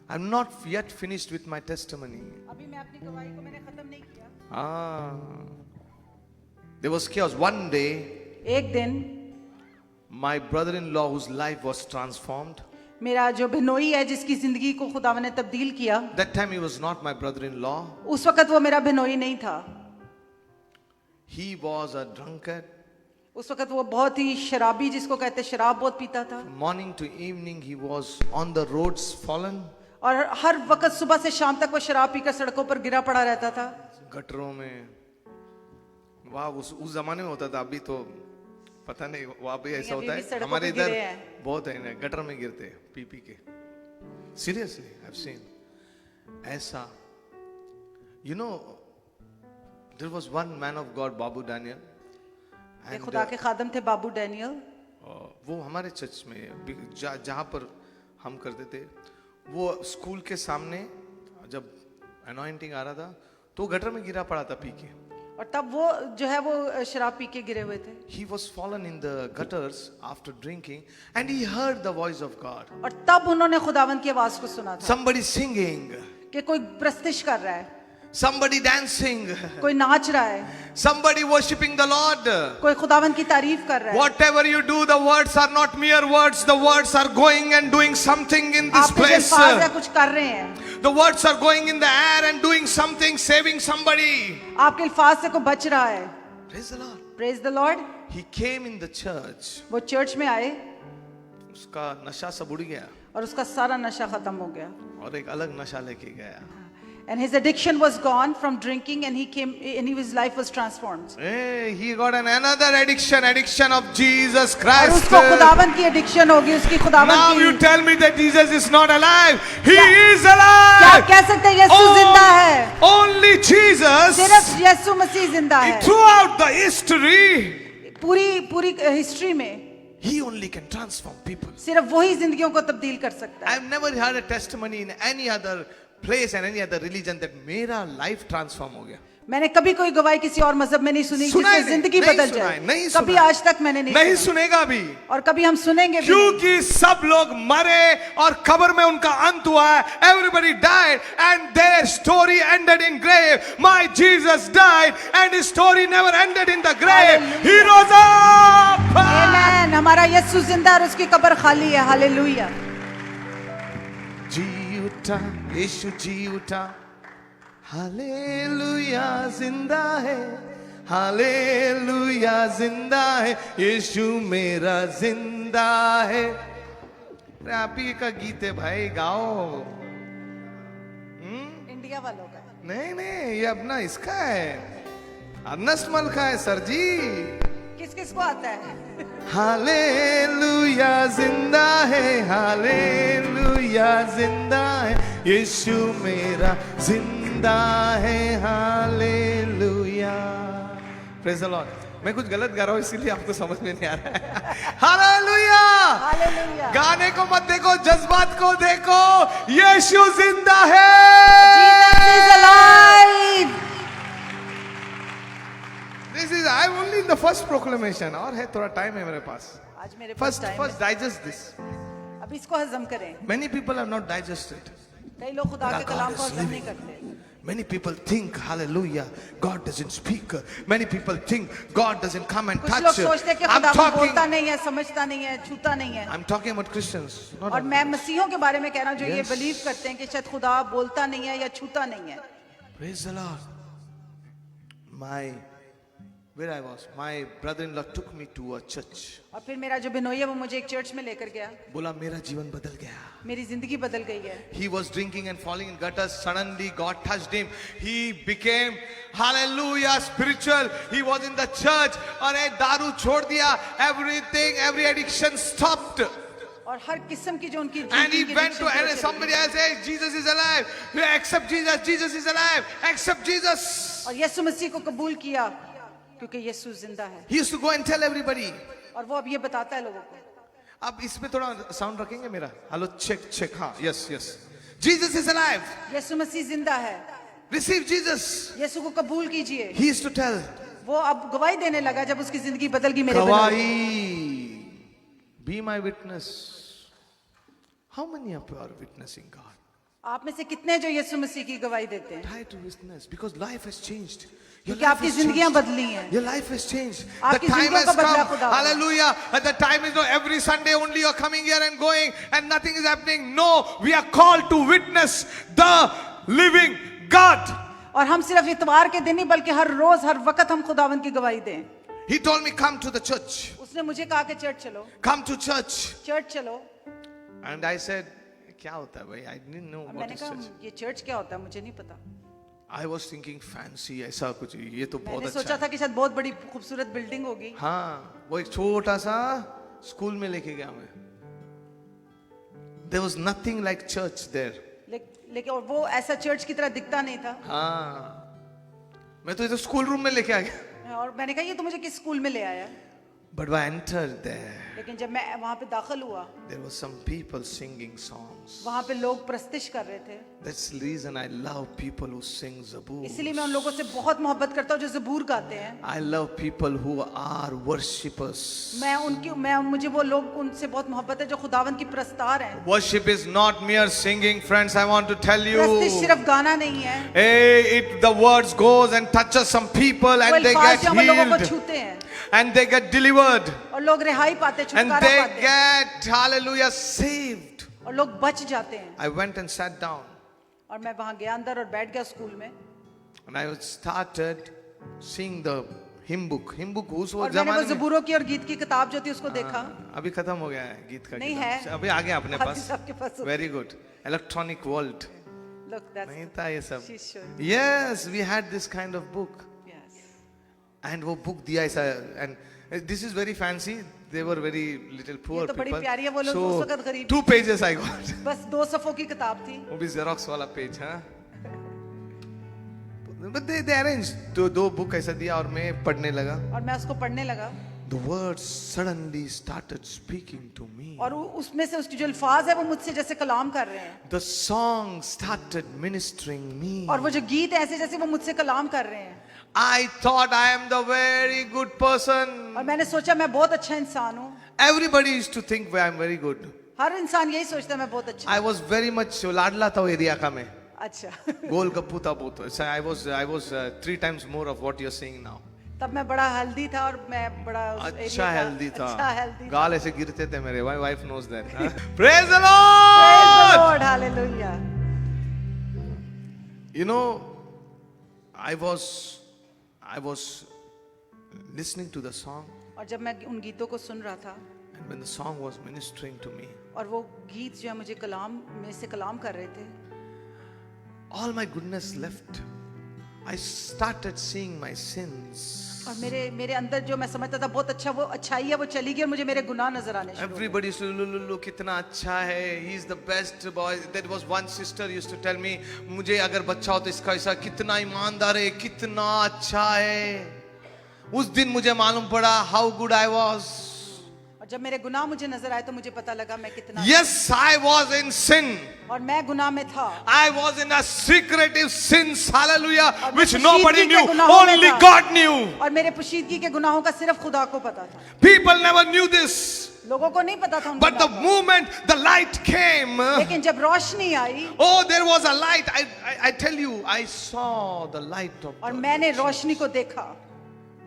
I'm not yet finished with my testimony. अभी मैं अपनी गवाही को मैंने खत्म नहीं किया. There was chaos. One day, एक दिन my brother-in-law, whose life was transformed, मेरा जो बिनोई है जिसकी जिंदगी को खुदावन ने तब्दील किया, that time he was not my brother-in-law. उस वक्त वो मेरा बिनोई नहीं था. He was a drunkard. उस वक्त वो बहुत ही शराबी, जिसको कहते शराब बहुत पीता था. Morning to evening, he was on the roads fallen. और हर वक्त सुबह से शाम तक वो शराब पीकर सड़कों पर गिरा पड़ा रहता था. गटरों में. वाह, उस जमाने में होता था. अभी तो पता नहीं, वहाँ भी ऐसा होता है. हमारे इधर बहुत है ना, गटर में गिरते पी पी के. Seriously, I've seen. ऐसा. You know, there was one man of God, Babu Daniel. एक खुदा के खादम थे बाबू डैनियल. वो हमारे चर्च में जहाँ पर हम करते थे, वो स्कूल के सामने जब अनॉइंटिंग आ रहा था तो गटर में गिरा पड़ा था पी के. और तब वो जो है वो शराब पी के गिरे हुए थे. He was fallen in the gutters after drinking and he heard the voice of God. और तब उन्होंने खुदावन की आवाज को सुना था. Somebody singing. कि कोई प्रस्तिश कर रहा है. Somebody dancing. कोई नाच रहा है. Somebody worshiping the Lord. कोई खुदावन की तारीफ कर रहा है. Whatever you do, the words are not mere words. The words are going and doing something in this place. आप कुछ कर रहे हैं. The words are going in the air and doing something, saving somebody. आपके अल्फाज से कोई बच रहा है. Praise the Lord. Praise the Lord. He came in the church. वो चर्च में आए. उसका नशा सब उड़ गया. और उसका सारा नशा खत्म हो गया. और एक अलग नशा लेके गया. And his addiction was gone from drinking, and his life was transformed. Hey, he got another addiction of Jesus Christ. और उसको खुदावन की addiction होगी, उसकी खुदावन की. Now you tell me that Jesus is not alive. He is alive. क्या कह सकते हैं यीशु जिंदा है? Only Jesus. सिर्फ यीशु मसीह जिंदा है. Throughout the history. पूरी हिस्ट्री में. He only can transform people. सिर्फ वही जिंदगियों को तब्दील कर सकता है. I've never heard a testimony in any other place and any other religion that मेरा life transform हो गया. मैंने कभी कोई गवाही किसी और मजहब में नहीं सुनी जिससे जिंदगी बदल जाए. कभी आज तक मैंने नहीं सुनेगा भी. और कभी हम सुनेंगे भी. क्योंकि सब लोग मरे और कब्र में उनका अंत हुआ. Everybody died and their story ended in grave. My Jesus died and his story never ended in the grave. He rose up. Amen. हमारा यीशु जिंदा और उसकी कब्र खाली है. हालेलुया. जी उठा, यीशु जी उठा. हालेलुया, जिंदा है. हालेलुया, जिंदा है. यीशु मेरा जिंदा है. अरे आप ही का गीत है भाई, गाओ. इंडिया वालों का. नहीं, ये अपना इसका है, अनसमल का है सर जी. किस को आता है? हालेलुया, जिंदा है. हालेलुया, जिंदा है. यीशु मेरा जिंदा है. हालेलुया. Praise the Lord. मैं कुछ गलत गा रहा हूँ इसीलिए आपको समझ में नहीं आ रहा है. हालेलुया. हालेलुया. गाने को मत देखो, जज्बात को देखो. यीशु जिंदा है. Jesus is alive. This is I'm only in the first proclamation. और है थोड़ा टाइम है मेरे पास. आज मेरे पास टाइम है. First digest this. अब इसको हजम करें. Many people have not digested. कई लोग खुदा के कलाम को हजम नहीं करते. Many people think, hallelujah, God doesn't speak. Many people think God doesn't come and कुछ touch. लोग सोचते हैं कि I'm खुदा talking. बोलता नहीं है, समझता नहीं है, छूता नहीं है. I'm talking about Christians. Not और मैं मसीहों के बारे में कह रहा हूँ जो ये Yes. बिलीव करते हैं कि शायद खुदा बोलता नहीं है या छूता नहीं है. Praise the Lord. Where I was, my brother-in-law took me to a church. और फिर मेरा जो बिनोई है वो मुझे एक चर्च में लेकर गया. बोला मेरा जीवन बदल गया. मेरी जिंदगी बदल गई है. He was drinking and falling in gutters. Suddenly God touched him. He became, hallelujah, spiritual. He was in the church. और दारू छोड़ दिया. Everything, every addiction stopped. और हर किस्म की जो उनकी And he went to and somebody else says Jesus is alive. Accept Jesus. Jesus is alive. Accept Jesus. और यीशु मसीह को कबूल किया क्योंकि यीशु जिंदा है. He used to go and tell everybody. और वो अब ये बताता है लोगों को. अब इसमें थोड़ा साउंड रखेंगे मेरा. Hello check. हाँ, yes. Jesus is alive. Yeshu Masih जिंदा है. Receive Jesus. यीशु को कबूल कीजिए. He used to tell. वो अब गवाही देने लगा जब उसकी जिंदगी बदल गई. मेरे गवाही. Be my witness. How many of you are witnessing God? आप में से कितने जो यीशु मसीह की गवाही देते हैं? Try to witness because life has changed. Your क्योंकि life आपकी has जिंदगियां changed. बदली हैं। Your life has changed. The आपकी time जिंदगियों has का बदला come. खुदा। Hallelujah. And the time is not every Sunday only you're coming here and going and nothing is happening. No, we are called to witness the living God. और हम सिर्फ इतवार के दिन ही बल्कि हर रोज हर वक्त हम खुदावन की गवाही दें। He told me come to the church. उसने मुझे कहा कि चर्च चलो। Come to church. चर्च चलो। And I said, क्या होता है भाई? I didn't know what मैंने is कहा church. ये चर्च क्या होता है मुझे नहीं पता। I was thinking fancy ऐसा कुछ ये तो बहुत मैंने अच्छा सोचा है। था कि शायद बहुत बड़ी खूबसूरत बिल्डिंग होगी। हाँ, वो एक छोटा सा स्कूल में लेके गया मैं। There was nothing like church there. लेकिन और वो ऐसा चर्च की तरह दिखता नहीं था। हाँ, मैं तो इधर स्कूल रूम में लेके आ गया। और मैंने कहा ये तो मुझे किस स्कूल में ले आया? But when I entered there, लेकिन जब मैं वहां पे दाखिल हुआ, there were some people singing songs. वहां पे लोग प्रस्तिश कर रहे थे। That's the reason I love people who sing zabur. इसलिए मैं उन लोगों से बहुत मोहब्बत करता हूँ जो ज़बूर गाते हैं। I love people who are worshippers. मुझे वो लोग उनसे बहुत मोहब्बत है जो खुदावन की प्रस्तार हैं। Worship is not mere singing, friends. I want to tell you. प्रस्तिश सिर्फ गाना नहीं है। Hey, the words goes and touches some people and they get लोगों को healed. छूते हैं। And they get delivered. और लोग रिहाई पाते, And छुटकारा they पाते हैं। get, hallelujah, saved. और लोग बच जाते हैं। I went and sat down. और मैं वहां गया अंदर और बैठ गया स्कूल में। And I started seeing the hymn book. Hymn book उस और मैंने वो जमाने में ज़बूरों की और गीत की किताब जो थी उसको देखा। अभी खत्म हो गया है गीत का नहीं किताब। है। अभी आ गया अपने पास। आपके पास। Very good. Electronic world. Look, that's नहीं था ये सब। she's showing. Yes, we had this kind of book. Yes. And वो book दिया ऐसा and this is very fancy. They were very little poor ये तो बड़ी people. प्यारी है, वो लोग उस वक्त गरीब। 2 pages I got. बस 2 सफ़ों की किताब थी। वो भी Xerox वाला पेज हाँ। But they arranged दो book ऐसा दिया और मैं पढ़ने लगा। और मैं उसको पढ़ने लगा। The words suddenly started speaking to me. और उसमें से उसकी जो अल्फाज है वो मुझसे जैसे कलाम कर रहे हैं। The song started ministering me. और वो जो गीत है ऐसे जैसे वो मुझसे कलाम कर रहे हैं। I thought I am the very good person. और मैंने सोचा मैं बहुत अच्छा इंसान हूँ। Everybody used to think I am very good. हर इंसान यही सोचता है मैं बहुत अच्छा। I was very much लाडला था वो एरिया का मैं। अच्छा। गोलगप्पू था बहुत। So I was 3 times more of what you're seeing now. तब मैं बड़ा हेल्दी था और मैं बड़ा अच्छा हेल्दी था। अच्छा हेल्दी। गाल ऐसे गिरते थे मेरे। My wife knows that. Praise the Praise the Lord. Lord, hallelujah. You know, I was listening to the song. और जब मैं उन गीतों को सुन रहा था And when the song was ministering to me, और वो गीत जो है मुझे कलाम में से कलाम कर रहे थे, all my goodness left. I started seeing my sins. और मेरे अंदर जो मैं समझता था बहुत अच्छा वो अच्छाई है वो चली गई और मुझे मेरे गुनाह नजर आने शुरू हो गए। Everybody used to look कितना अच्छा है. He is the best boy. There was one sister used to tell me, मुझे अगर बच्चा हो तो इसका ऐसा कितना ईमानदार है, कितना अच्छा है. उस दिन मुझे मालूम पड़ा how good I was. और जब मेरे गुनाह मुझे नजर आए तो मुझे पता लगा मैं कितना। Yes, I was in sin. और मैं गुनाह में था। I was in a secretive sins, hallelujah, which मैं nobody पोशीदगी के knew. गुनाहों में Only था। God knew. और मेरे पोशीदगी के गुनाहों का सिर्फ खुदा को पता था। People never knew this. लोगों को नहीं पता था उन But the गुनाहों का। moment the light came, लेकिन जब रोशनी आई oh, there was a light. I tell you, I saw the light of और God. मैंने रोशनी को देखा,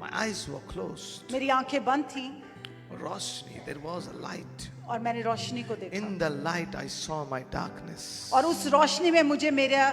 My eyes were closed. मेरी आंखें बंद थी Roshni, there was a light. और मैंने रोशनी को देखा In the light, I saw my darkness. और उस रोशनी में मुझे मेरा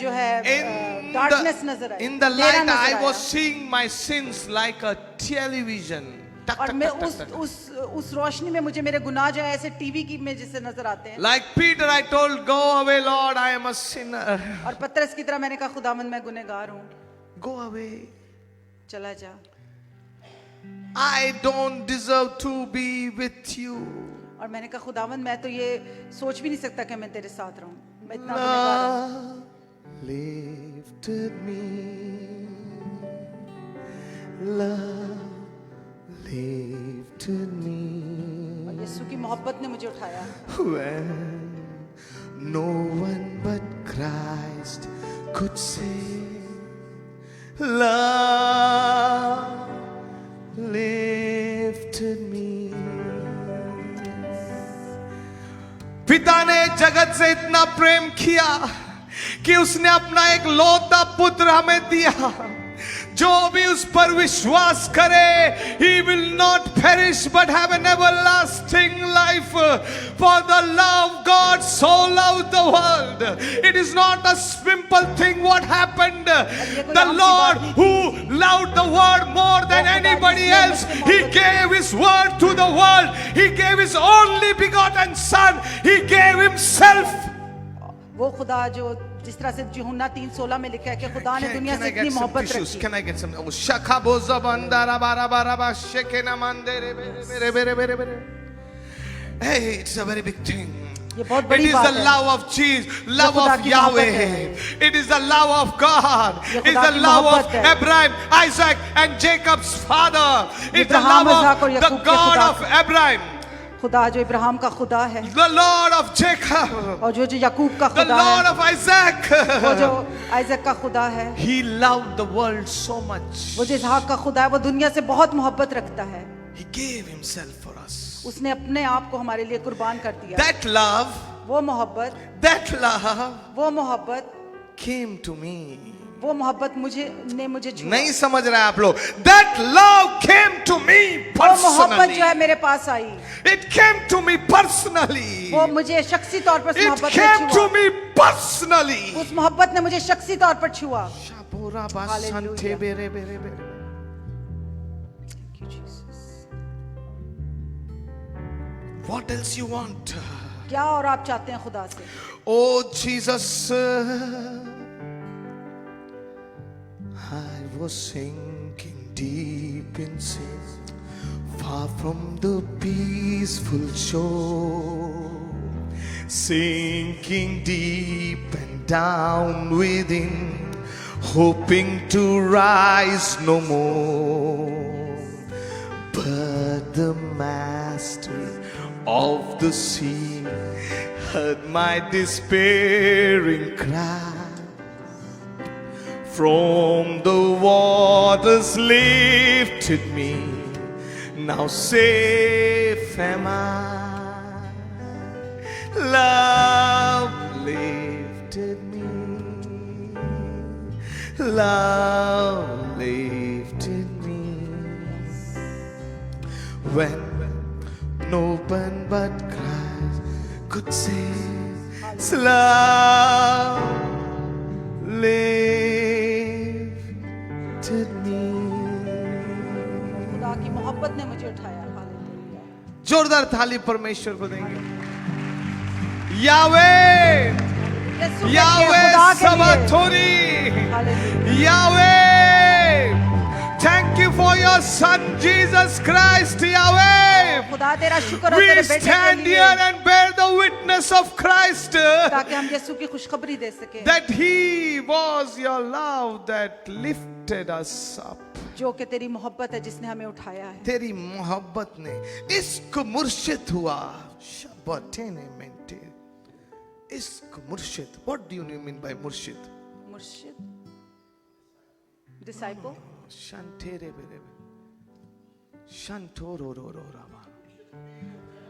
जो है डार्कनेस नजर आई। In the light, I was seeing my sins like a television. और मैं उस रोशनी में मुझे मेरे गुनाह जो है ऐसे टीवी की में जैसे नजर आते हैं। Like Peter, I told, "Go away, Lord, I am a sinner." और पतरस की तरह मैंने कहा खुदावंद मैं गुनहगार हूँ, Go away. चला जा। I don't deserve to be with you. और मैंने कहा खुदावंद मैं तो ये सोच भी नहीं सकता कि मैं तेरे साथ रहूं, मैं इतना गुनहगार हूं। Love lifted me. Love lifted me. और यीशु की मोहब्बत ने मुझे उठाया। When no one but Christ could save. Love lifted me. पिता ने जगत से इतना प्रेम किया कि उसने अपना एक लौता पुत्र हमें दिया, जो भी उस पर विश्वास करे, he will not perish but have an everlasting life. For the love God so loved the world. It is not a simple thing what happened. The Lord who loved the world more than anybody else, He gave His word to the world. He gave His only begotten Son. He gave Himself. वो खुदा जो जिस तरह से यूहन्ना 3:16 में लिखा है कि खुदा ने दुनिया से इतनी मोहब्बत रखी। Can I get some? Oh, shaka boza bandara bara bara ba shekena mandere bere bere bere bere. Hey, it's a very big thing. ये बहुत It बड़ी is बात the है। love of Jesus, love खुदा of की मोहब्बत Yahweh. है। It is the love of God. ये It is खुदा the की love of मोहब्बत है। Abraham, Isaac, and Jacob's father. It's the Ibrahim, love इसहाक और of the याकूब के God खुदा। of Abraham, खुदा जो इब्राहिम का खुदा है the Lord of Jacob, और जो याकूब का the खुदा Lord है, of Isaac. वो जो आइजक का खुदा है, He loved the world so much. वो जो इसहाक का खुदा है, वो दुनिया से बहुत मोहब्बत रखता है। He gave Himself for us. उसने अपने आप को हमारे लिए कुर्बान कर दिया। That love, वो मोहब्बत, that love वो मोहब्बत, came to me. वो मोहब्बत मुझे छुआ। नहीं समझ रहे आप लोग? That love came to me वो मोहब्बत personally. जो है मेरे पास आई, It came to me personally. वो मुझे शख्सी तौर पर उस It मोहब्बत came ने to छुआ। me personally. उस मोहब्बत ने मुझे शख्सी तौर पर छुआ। Shabora Hallelujah. basante bere bere bere. Thank you, Jesus. What else you want? क्या और आप चाहते हैं खुदा से? Oh Jesus, I was sinking deep in sin, far from the peaceful shore, sinking deep and down within, hoping to rise no more. But the Master of the sea heard my despairing cry. From the waters lifted me, now safe am I. Love lifted me, love lifted me. When no one but Christ could save, love lifted me. खुदा की मोहब्बत ने मुझे उठाया। Hallelujah. जोरदार थाली परमेश्वर को देंगे। यावे, यीशु के लिए, यावे खुदा के लिए। सबाथोरी, हालेलुया। यावे, thank you for your son Jesus Christ, Yahweh. खुदा तेरा शुक्र हो We तेरे बेटे के stand लिए, here and bear the witness of Christ, ताकि हम यीशु की खुशखबरी दे सके that He was your love that lifted us up. जो कि तेरी मोहब्बत है जिसने हमें उठाया है। तेरी मोहब्बत ने इश्क मुर्शिद हुआ। शबतेने मेंटे इश्क मुर्शिद। What do you mean by मुर्शिद? मुर्शिद, disciple, Shantere bere Shantoro ro ro rama.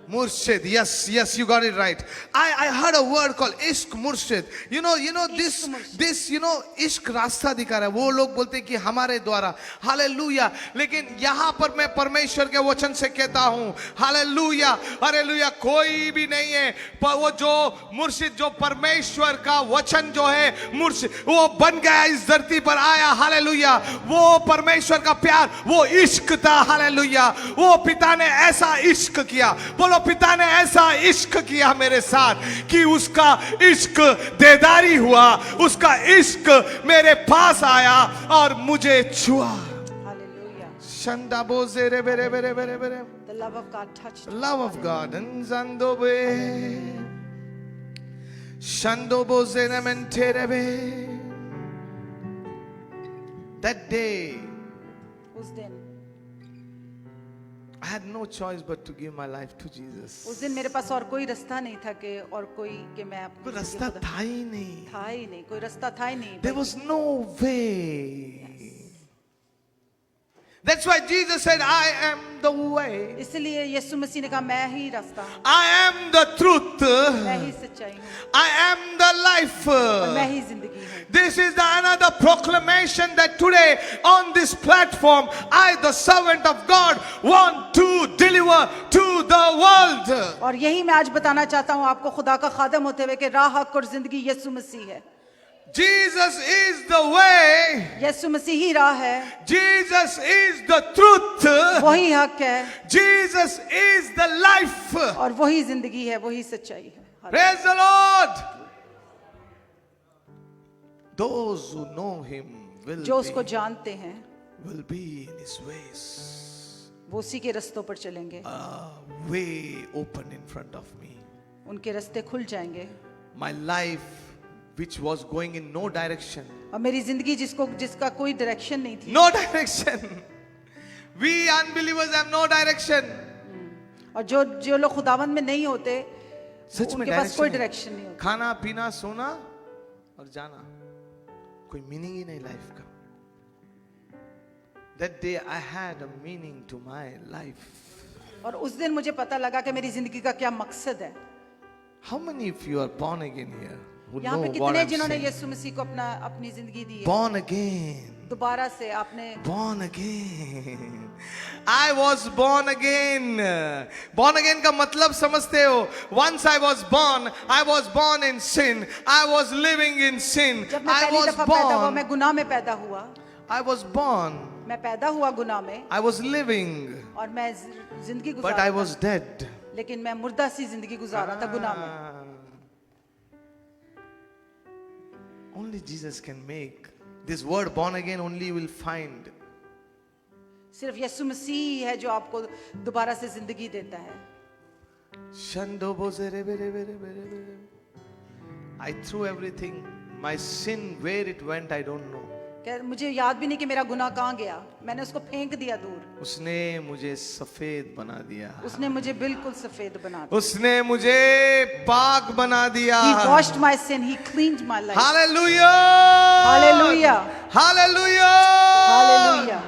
Murshid, yes, you got it right. I heard a word called Ishq Murshid. You know this, Ishq रास्ता दिखा रहा है. वो लोग बोलते हैं कि हमारे द्वारा. हालेलुया. लेकिन यहाँ पर मैं परमेश्वर के वचन से कहता हूँ, हालेलुया, हालेलुया, कोई भी नहीं है. पर वो जो मुर्शिद, जो परमेश्वर का वचन जो है मुर्शिद, वो बन गया, इस धरती पर आया. हालेलुया. वो परमेश्वर का प्यार, वो इश्क था. हालेलुया. वो पिता ने ऐसा इश्क किया. बोलो, पिता ने ऐसा इश्क किया मेरे साथ कि उसका इश्क देदारी हुआ, उसका इश्क मेरे पास आया और मुझे छुआ. हालेलुया। शंदा बोजे रे बेरे बेरे बेरे बेरे. The love of God touched me. Love of God and zandobe shando boze ne menterebe. That day उस दिन I had no choice but to give my life to Jesus. उस दिन मेरे पास और कोई रास्ता नहीं था कि और कोई कि मैं कोई रास्ता था ही नहीं. था ही नहीं, कोई रास्ता था ही नहीं. There was no way. That's why Jesus said, I am the way. इसलिए यीशु मसीह ने कहा मैं ही रास्ता हूँ, I am the truth. मैं ही सच्चाई हूँ I am the life. और मैं ही जिंदगी हूँ। This is the another proclamation that today on this platform, I, the servant of God, want to deliver to the world. और यही मैं आज बताना चाहता हूँ आपको खुदा का खादम होते हुए कि राह हक और जिंदगी यीशु मसीह है। Jesus is the way. यीशु मसीह ही राह है, Jesus is the truth. वही हक है Jesus is the life. और वही जिंदगी है, वही सच्चाई है। Praise the Lord. Those who know Him जो उसको जानते हैं will be in His ways. वो उसी के रस्तों पर चलेंगे, A way open in front of me. उनके रास्ते खुल जाएंगे। My life, which was going in no direction. और मेरी जिंदगी जिसका कोई डायरेक्शन नहीं थी, No direction. We unbelievers have no direction. और जो लोग खुदावंद में नहीं होते सच में उनके पास कोई direction डायरेक्शन नहीं है। होता। खाना पीना सोना और जाना, कोई मीनिंग ही नहीं लाइफ का। That day I had a meaning to my life. और उस दिन मुझे पता लगा कि मेरी जिंदगी का क्या मकसद है। How many of you are born again here? Who यहाँ know पे what कितने I'm जिन्होंने saying? यीशु मसीह को अपनी जिंदगी दी है, Born again. दोबारा से आपने Born again. I was born again. Born again का मतलब समझते हो? Once I was born in sin. I was living in sin. जब मैं I पहली was दफा पैदा हुआ, born. मैं गुनाह में पैदा हुआ, I was born. मैं पैदा हुआ गुनाह में I was living. और मैं जिंदगी But गुजार I रहा was था, dead. लेकिन मैं मुर्दा सी जिंदगी गुजार रहा था गुनाह में। Only Jesus can make. This word born again only you will find. सिर्फ यीशु मसीह है जो आपको दोबारा से जिंदगी देता है। I threw everything. My sin, where it went, I don't know. मुझे याद भी नहीं कि मेरा गुनाह कहाँ गया, मैंने उसको फेंक दिया दूर। उसने मुझे सफेद बना दिया। उसने मुझे बिल्कुल सफेद बना दिया। उसने मुझे पाक बना दिया। He washed my sin, he cleaned my life. Hallelujah! Hallelujah! Hallelujah! Hallelujah!